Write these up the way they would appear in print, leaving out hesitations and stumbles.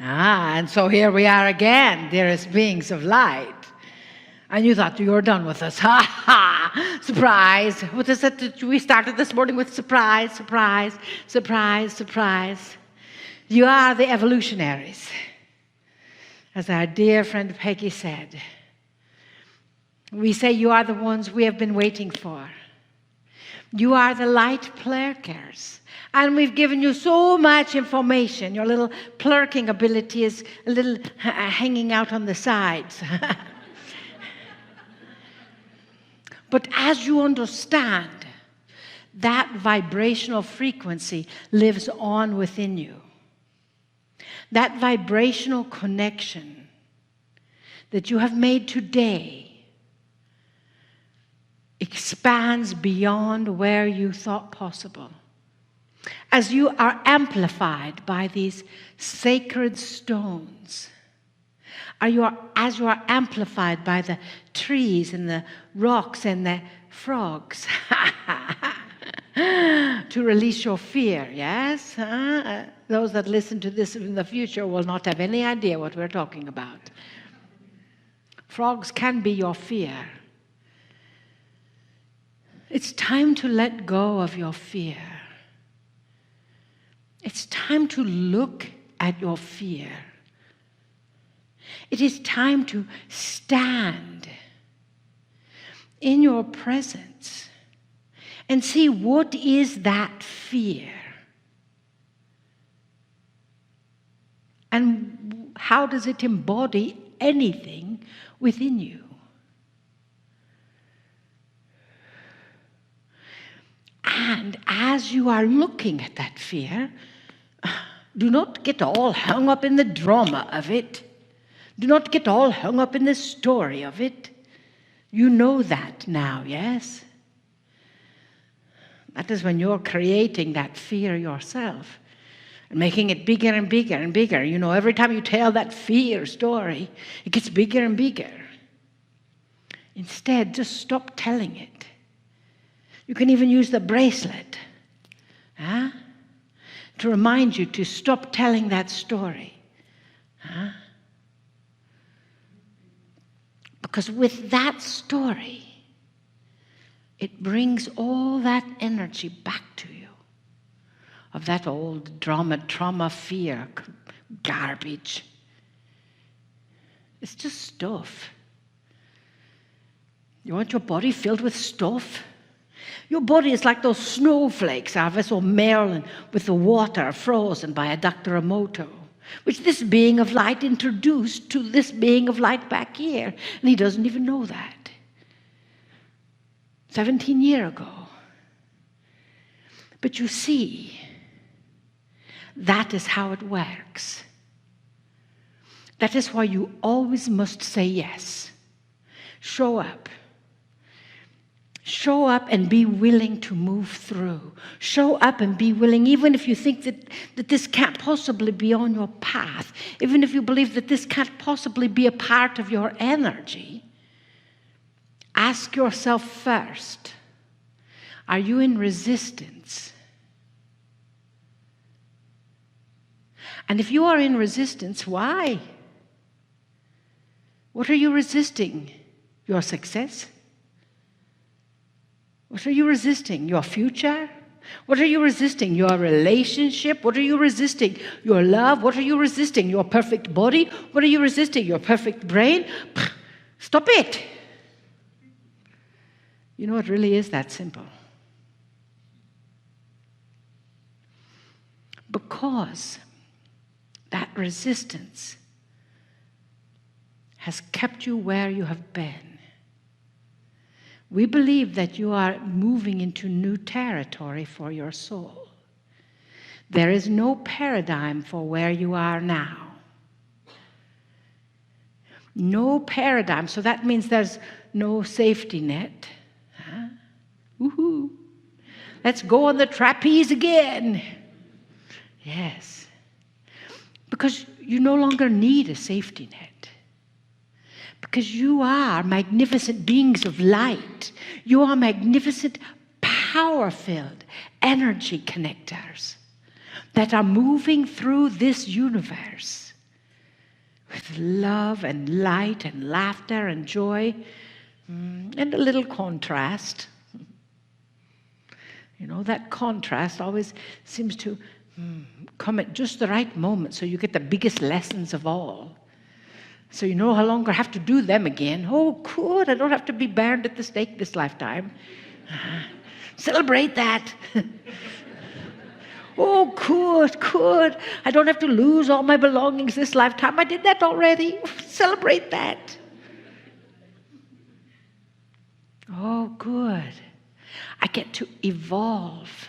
And so here we are again, dearest beings of light. And you thought you were done with us. Ha ha! Surprise! What is it? We started this morning with surprise, surprise, surprise, surprise. You are the evolutionaries. As our dear friend Peggy said, we say you are the ones we have been waiting for. You are the light plurkers. And we've given you so much information. Your little plurking ability is a little hanging out on the sides. But as you understand, that vibrational frequency lives on within you. That vibrational connection that you have made today expands beyond where you thought possible. As you are amplified by these sacred stones, as you are amplified by the trees and the rocks and the frogs, to release your fear, yes? Those that listen to this in the future will not have any idea what we're talking about. Frogs can be your fear. It's time to let go of your fear. It's time to look at your fear. It is time to stand in your presence and see what is that fear and how does it embody anything within you. And as you are looking at that fear, do not get all hung up in the drama of it. Do not get all hung up in the story of it. You know that now, yes? That is when you're creating that fear yourself and making it bigger and bigger and bigger. You know, every time you tell that fear story, it gets bigger and bigger. Instead, just stop telling it. You can even use the bracelet to remind you to stop telling that story. Because with that story, it brings all that energy back to you of that old drama, trauma, fear, garbage. It's just stuff. You want your body filled with stuff? Your body is like those snowflakes our vessel Merlin with the water frozen by a Dr. Emoto, which this being of light introduced to this being of light back here. And he doesn't even know that. 17 years ago. But you see, that is how it works. That is why you always must say yes. Show up. Show up and be willing to move through. Show up and be willing, even if you think that this can't possibly be on your path, even if you believe that this can't possibly be a part of your energy, ask yourself first, are you in resistance? And if you are in resistance, why? What are you resisting? Your success? What are you resisting? Your future? What are you resisting? Your relationship? What are you resisting? Your love? What are you resisting? Your perfect body? What are you resisting? Your perfect brain? Stop it. You know, it really is that simple. Because that resistance has kept you where you have been. We believe that you are moving into new territory for your soul. There is no paradigm for where you are now. No paradigm. So that means there's no safety net. Woohoo. Let's go on the trapeze again. Yes. Because you no longer need a safety net. Because you are magnificent beings of light. You are magnificent, power-filled energy connectors that are moving through this universe with love and light and laughter and joy, and a little contrast. You know, that contrast always seems to come at just the right moment so you get the biggest lessons of all. So you no longer have to do them again. Oh, good, I don't have to be burned at the stake this lifetime. Celebrate that. Oh, good. I don't have to lose all my belongings this lifetime. I did that already. Celebrate that. Oh, good. I get to evolve.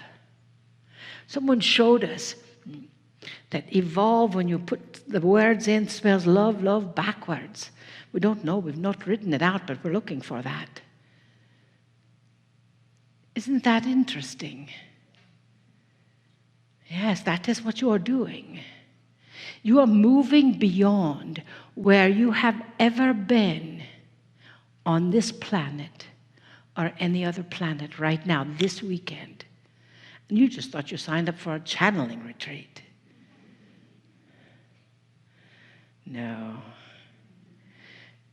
Someone showed us that evolve, when you put the words in, spells love backwards. We don't know. We've not written it out, but we're looking for that. Isn't that interesting? Yes, that is what you are doing. You are moving beyond where you have ever been on this planet or any other planet right now, this weekend. And you just thought you signed up for a channeling retreat. No.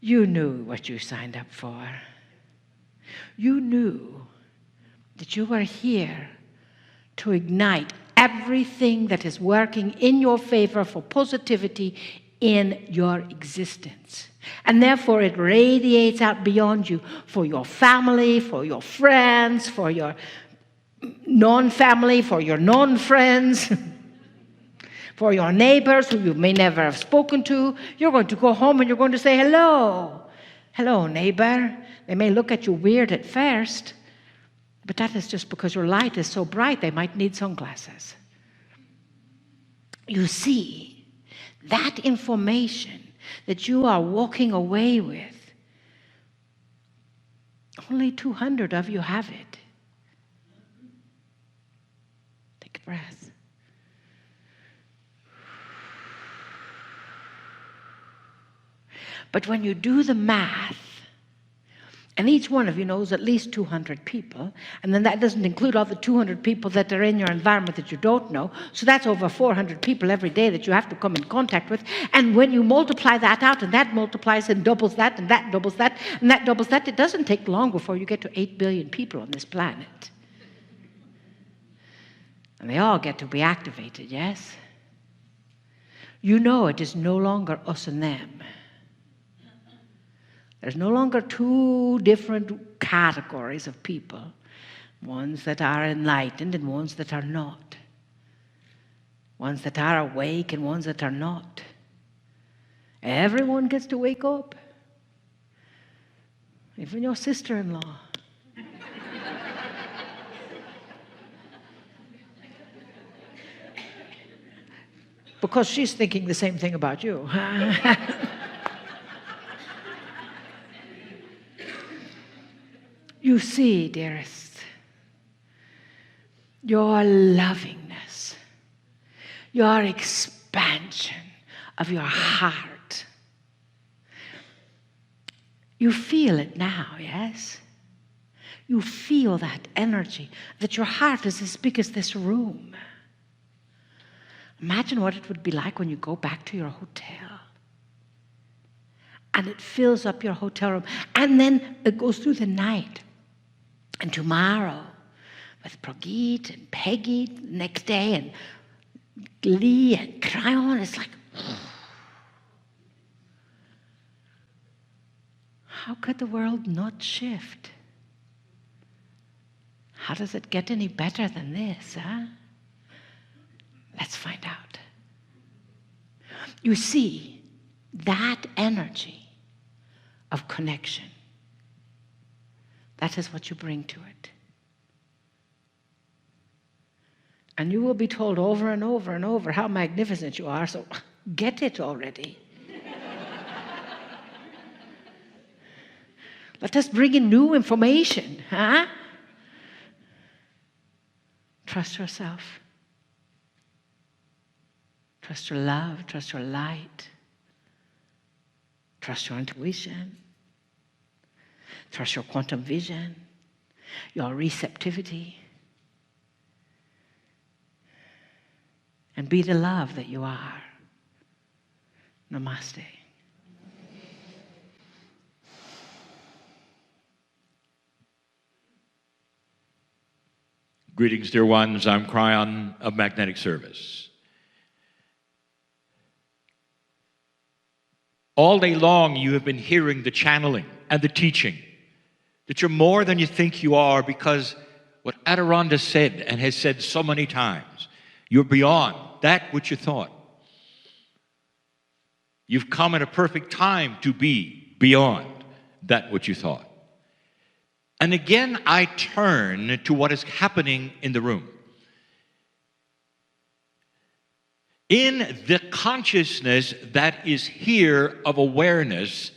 You knew what you signed up for. You knew that you were here to ignite everything that is working in your favor for positivity in your existence. And therefore it radiates out beyond you for your family, for your friends, for your non-family, for your non-friends, for your neighbors who you may never have spoken to. You're going to go home and you're going to say, hello. Hello, neighbor. They may look at you weird at first, but that is just because your light is so bright they might need sunglasses. You see, that information that you are walking away with, only 200 of you have it. Take a breath. But when you do the math, and each one of you knows at least 200 people, and then that doesn't include all the 200 people that are in your environment that you don't know, so that's over 400 people every day that you have to come in contact with. And when you multiply that out, and that multiplies and doubles that, and that doubles that, and that doubles that, it doesn't take long before you get to 8 billion people on this planet. And they all get to be activated, yes? You know it is no longer us and them. There's no longer two different categories of people, ones that are enlightened and ones that are not, ones that are awake and ones that are not. Everyone gets to wake up, even your sister-in-law. Because she's thinking the same thing about you. You see, dearest, your lovingness, your expansion of your heart. You feel it now, yes? You feel that energy, that your heart is as big as this room. Imagine what it would be like when you go back to your hotel. And it fills up your hotel room. And then it goes through the night. And tomorrow, with Pragit and Peggy the next day, and Lee and Cryon, it's like, how could the world not shift? How does it get any better than this, huh? Let's find out. You see, that energy of connection, that is what you bring to it. And you will be told over and over and over how magnificent you are, so get it already. Let us bring in new information, huh? Trust yourself. Trust your love, trust your light. Trust your intuition. Trust your quantum vision, your receptivity. And be the love that you are. Namaste. Greetings, dear ones. I'm Cryon of Magnetic Service. All day long, you have been hearing the channeling and the teaching that you're more than you think you are, because what Adironda said and has said so many times, you're beyond that which you thought. You've come at a perfect time to be beyond that which you thought. And again, I turn to what is happening in the room. In the consciousness that is here of awareness,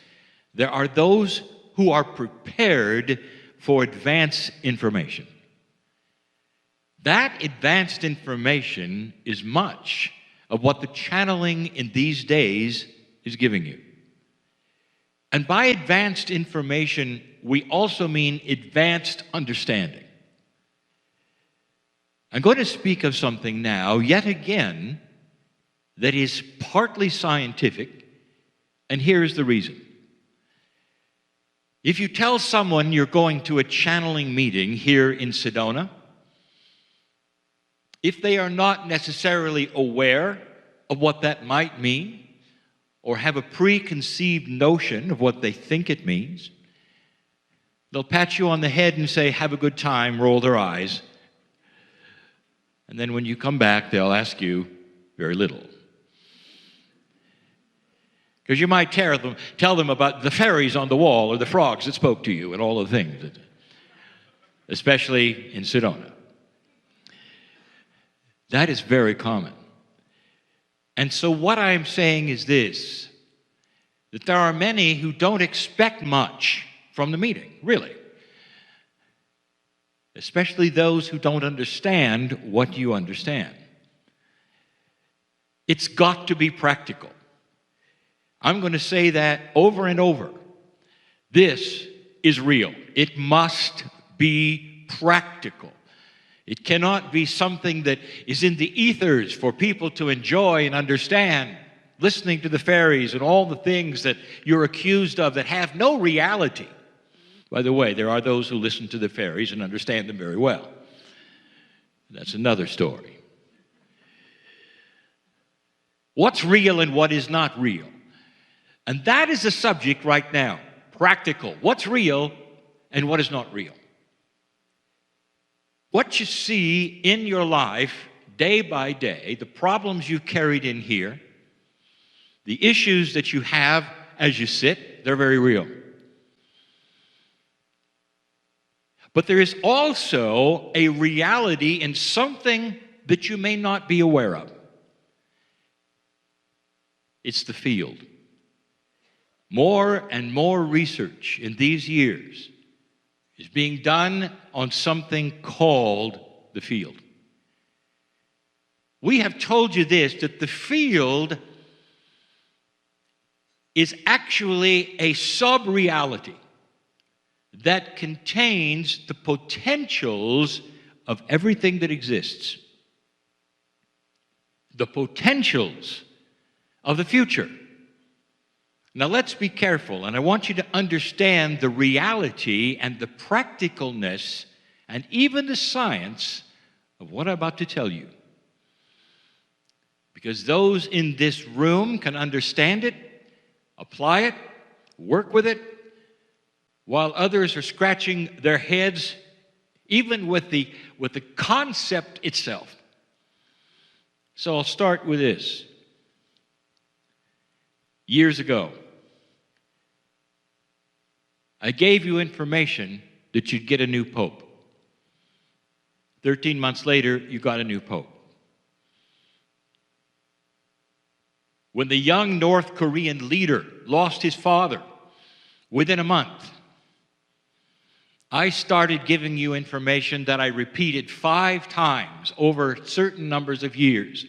there are those who are prepared for advanced information. That advanced information is much of what the channeling in these days is giving you. And by advanced information, we also mean advanced understanding. I'm going to speak of something now, yet again, that is partly scientific, and here's the reason. If you tell someone you're going to a channeling meeting here in Sedona, if they are not necessarily aware of what that might mean, or have a preconceived notion of what they think it means, they'll pat you on the head and say, "Have a good time," roll their eyes. And then when you come back, they'll ask you very little. Because you might tell them about the fairies on the wall or the frogs that spoke to you and all the things, especially in Sedona. That is very common. And so what I'm saying is this, that there are many who don't expect much from the meeting, really. Especially those who don't understand what you understand. It's got to be practical. I'm going to say that over and over. This is real. It must be practical. It cannot be something that is in the ethers for people to enjoy and understand, listening to the fairies and all the things that you're accused of that have no reality. By the way, there are those who listen to the fairies and understand them very well. That's another story. What's real and what is not real? And that is the subject right now. Practical. What's real and what is not real? What you see in your life day by day, the problems you've carried in here, the issues that you have as you sit, they're very real. But there is also a reality in something that you may not be aware of. It's the field. More and more research in these years is being done on something called the field. We have told you this, that the field is actually a sub-reality that contains the potentials of everything that exists. The potentials of the future. Now let's be careful, and I want you to understand the reality and the practicalness and even the science of what I'm about to tell you. Because those in this room can understand it, apply it, work with it, while others are scratching their heads, even with the concept itself. So I'll start with this. Years ago, I gave you information that you'd get a new pope. 13 months later, you got a new pope. When the young North Korean leader lost his father, within a month, I started giving you information that I repeated 5 times over certain numbers of years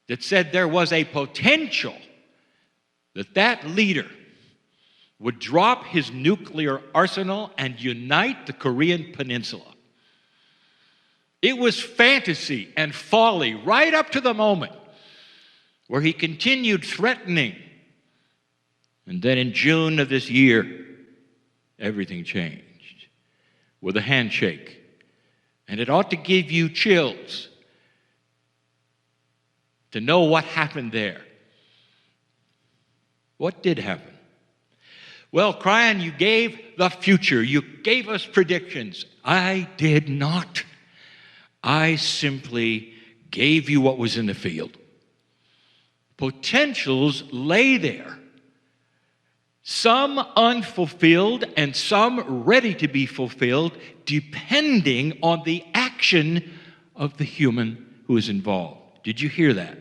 that said there was a potential that that leader would drop his nuclear arsenal and unite the Korean peninsula. It was fantasy and folly right up to the moment where he continued threatening. And then in June of this year, everything changed with a handshake And it ought to give you chills to know what happened there. What did happen? Well, Cryan, you gave the future. You gave us predictions. I did not. I simply gave you what was in the field. Potentials lay there. Some unfulfilled and some ready to be fulfilled, depending on the action of the human who is involved. Did you hear that?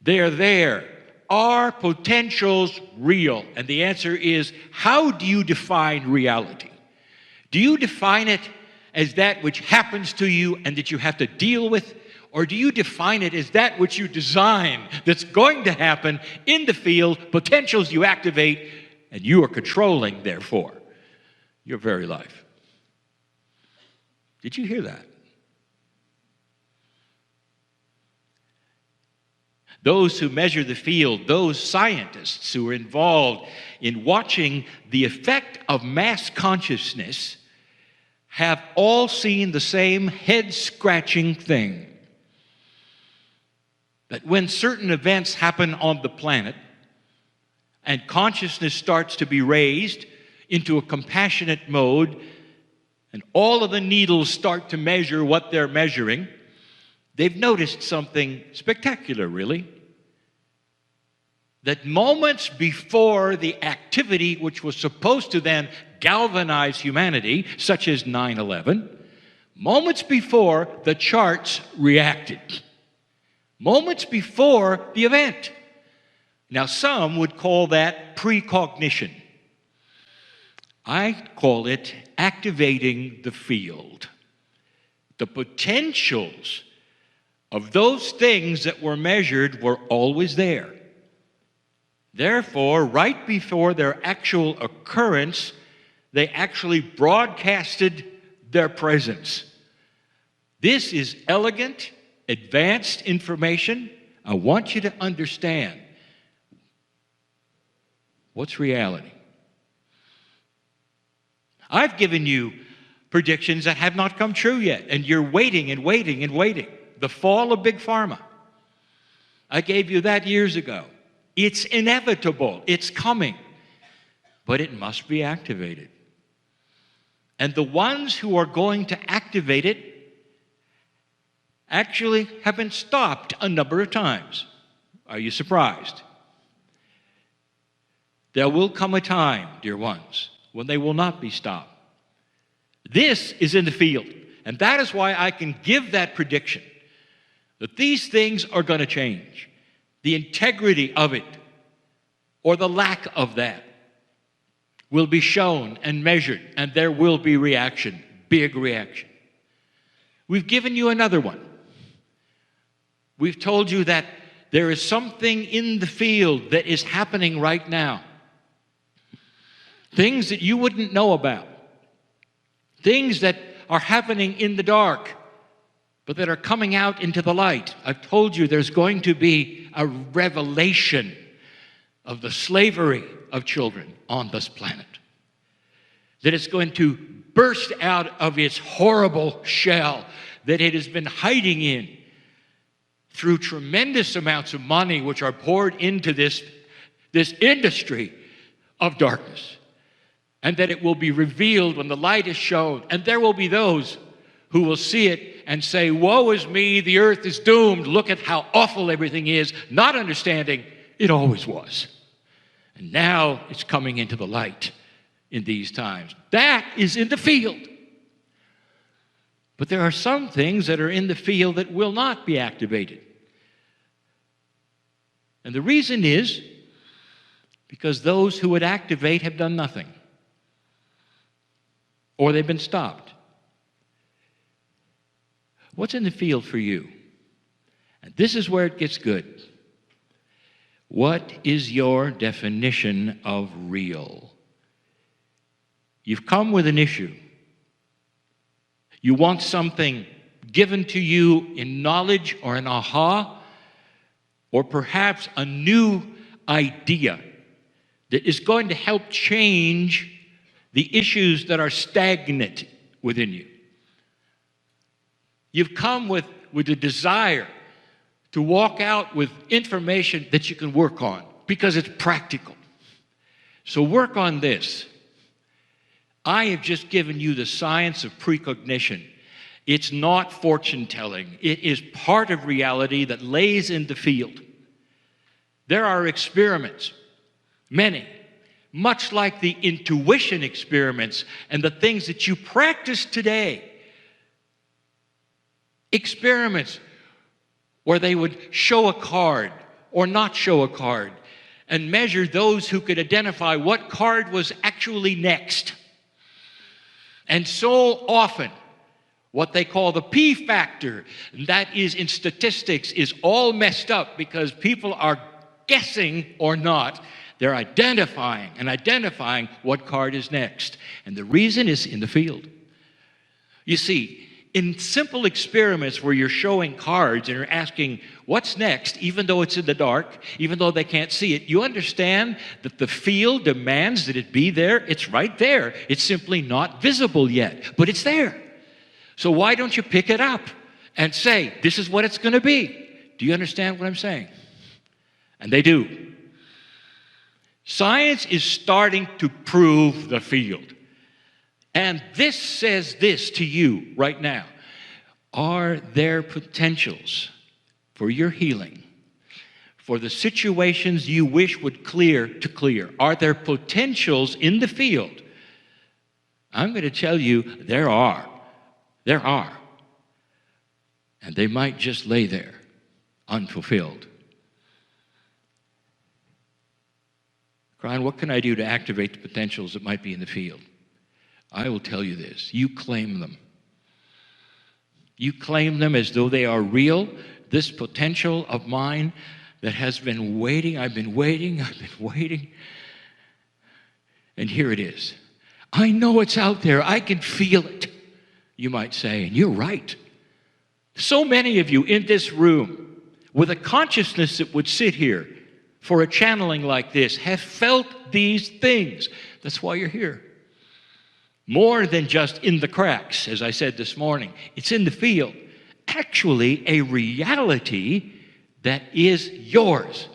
They're there. Are potentials real? And the answer is, how do you define reality? Do you define it as that which happens to you and that you have to deal with? Or do you define it as that which you design that's going to happen in the field, potentials you activate, and you are controlling, therefore, your very life? Did you hear that? Those who measure the field, those scientists who are involved in watching the effect of mass consciousness, have all seen the same head-scratching thing. That when certain events happen on the planet and consciousness starts to be raised into a compassionate mode and all of the needles start to measure what they're measuring, they've noticed something spectacular, really. That moments before the activity which was supposed to then galvanize humanity, such as 9/11, moments before the charts reacted. Moments before the event. Now, some would call that precognition. I call it activating the field. The potentials of those things that were measured were always there. Therefore, right before their actual occurrence, they actually broadcasted their presence. This is elegant, advanced information. I want you to understand what's reality. I've given you predictions that have not come true yet, and you're waiting and waiting and waiting. The fall of Big Pharma. I gave you that years ago. It's inevitable. It's coming. But it must be activated. And the ones who are going to activate it actually have been stopped a number of times. Are you surprised? There will come a time, dear ones, when they will not be stopped. This is in the field. And that is why I can give that prediction that these things are going to change. The integrity of it, or the lack of that, will be shown and measured, and there will be reaction, big reaction. We've given you another one. We've told you that there is something in the field that is happening right now. Things that you wouldn't know about. Things that are happening in the dark, but that are coming out into the light. I've told you there's going to be a revelation of the slavery of children on this planet. That it's going to burst out of its horrible shell that it has been hiding in through tremendous amounts of money which are poured into this industry of darkness. And that it will be revealed when the light is shown. And there will be those who will see it and say, woe is me, the earth is doomed. Look at how awful everything is, not understanding it always was. And now it's coming into the light in these times. That is in the field. But there are some things that are in the field that will not be activated. And the reason is because those who would activate have done nothing. Or they've been stopped. What's in the field for you? And this is where it gets good. What is your definition of real? You've come with an issue. You want something given to you in knowledge or an aha, or perhaps a new idea that is going to help change the issues that are stagnant within you. You've come with a desire to walk out with information that you can work on because it's practical. So work on this. I have just given you the science of precognition. It's not fortune telling. It is part of reality that lays in the field. There are experiments, many, much like the intuition experiments and the things that you practice today. Experiments where they would show a card or not show a card and measure those who could identify what card was actually next. And so often, what they call the P factor, that is in statistics, is all messed up because people are guessing or not. They're identifying what card is next. And the reason is in the field. You see, in simple experiments where you're showing cards and you're asking what's next, even though it's in the dark, even though they can't see it, you understand that the field demands that it be there. It's right there. It's simply not visible yet, but it's there. So why don't you pick it up and say, this is what it's going to be? Do you understand what I'm saying? And they do. Science is starting to prove the field. And this says this to you right now. Are there potentials for your healing, for the situations you wish would clear to clear? Are there potentials in the field? I'm going to tell you there are. There are. And they might just lay there, unfulfilled. Brian, what can I do to activate the potentials that might be in the field? I will tell you this. You claim them. You claim them as though they are real. This potential of mine that has been waiting, I've been waiting. And here it is. I know it's out there. I can feel it, you might say. And you're right. So many of you in this room, with a consciousness that would sit here for a channeling like this, have felt these things. That's why you're here. More than just in the cracks, as I said this morning. It's in the field. Actually, a reality that is yours.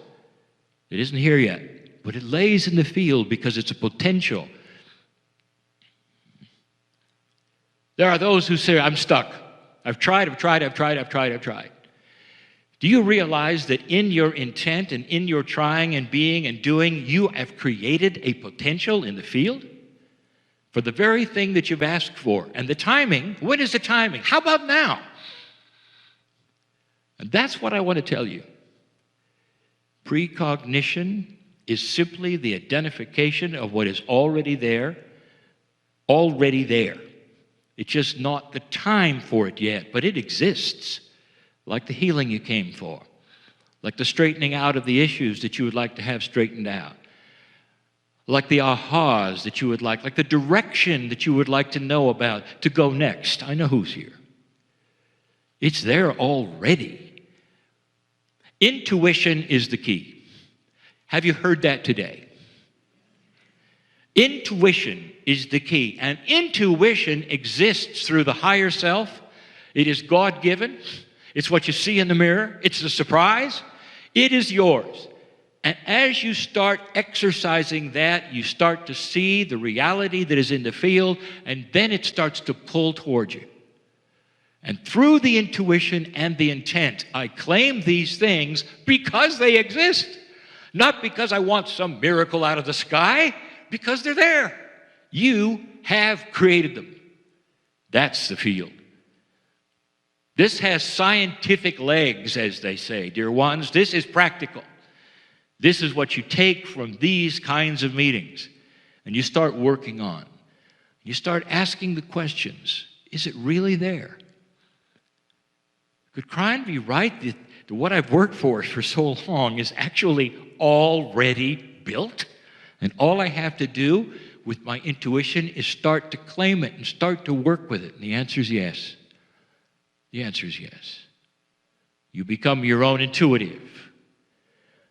It isn't here yet, but it lays in the field because it's a potential. There are those who say, I'm stuck. I've tried. Do you realize that in your intent and in your trying and being and doing, you have created a potential in the field? For the very thing that you've asked for. And the timing, when is the timing? How about now? And that's what I want to tell you. Precognition is simply the identification of what is already there. Already there. It's just not the time for it yet, but it exists. Like the healing you came for. Like the straightening out of the issues that you would like to have straightened out. Like the ahas that you would like the direction that you would like to know about to go next. I know who's here. It's there already. Intuition is the key. Have you heard that today? Intuition is the key. And intuition exists through the higher self. It is God-given. It's what you see in the mirror. It's the surprise. It is yours. And as you start exercising that, you start to see the reality that is in the field, and then it starts to pull toward you. And through the intuition and the intent, I claim these things because they exist. Not because I want some miracle out of the sky, because they're there. You have created them. That's the field. This has scientific legs, as they say, dear ones. This is practical. This is what you take from these kinds of meetings and you start working on. You start asking the questions, is it really there? Could Brian be right that what I've worked for so long is actually already built? And all I have to do with my intuition is start to claim it and start to work with it. And the answer is yes. The answer is yes. You become your own intuitive.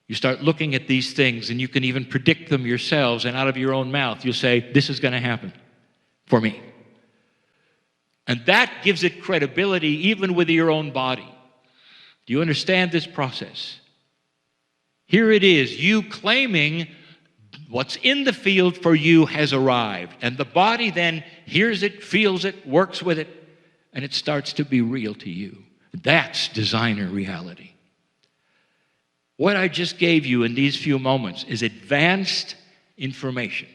You start looking at these things and you can even predict them yourselves, and out of your own mouth you'll say, this is going to happen for me. And that gives it credibility even with your own body. Do you understand this process? Here it is, you claiming what's in the field for you has arrived. And the body then hears it, feels it, works with it, and it starts to be real to you. That's designer reality. What I just gave you in these few moments is advanced information.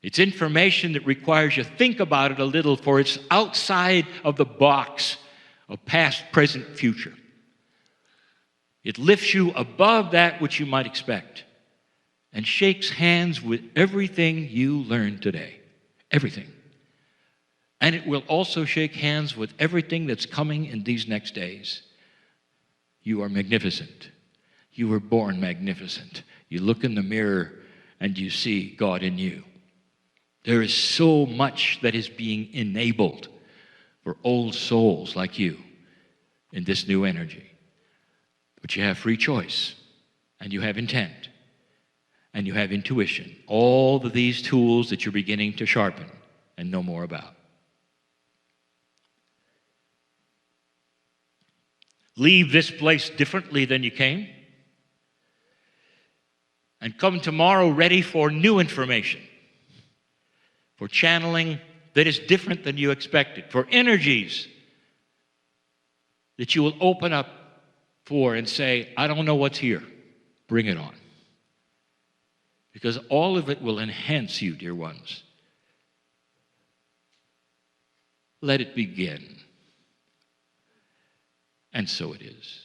It's information that requires you to think about it a little, for it's outside of the box of past, present, future. It lifts you above that which you might expect and shakes hands with everything you learned today. Everything. And it will also shake hands with everything that's coming in these next days. You are magnificent. You were born magnificent. You look in the mirror and you see God in you. There is so much that is being enabled for old souls like you in this new energy. But you have free choice, and you have intent, and you have intuition. All of these tools that you're beginning to sharpen and know more about. Leave this place differently than you came, and come tomorrow ready for new information, for channeling that is different than you expected, for energies that you will open up for and say, I don't know what's here. Bring it on. Because all of it will enhance you, dear ones. Let it begin. And so it is.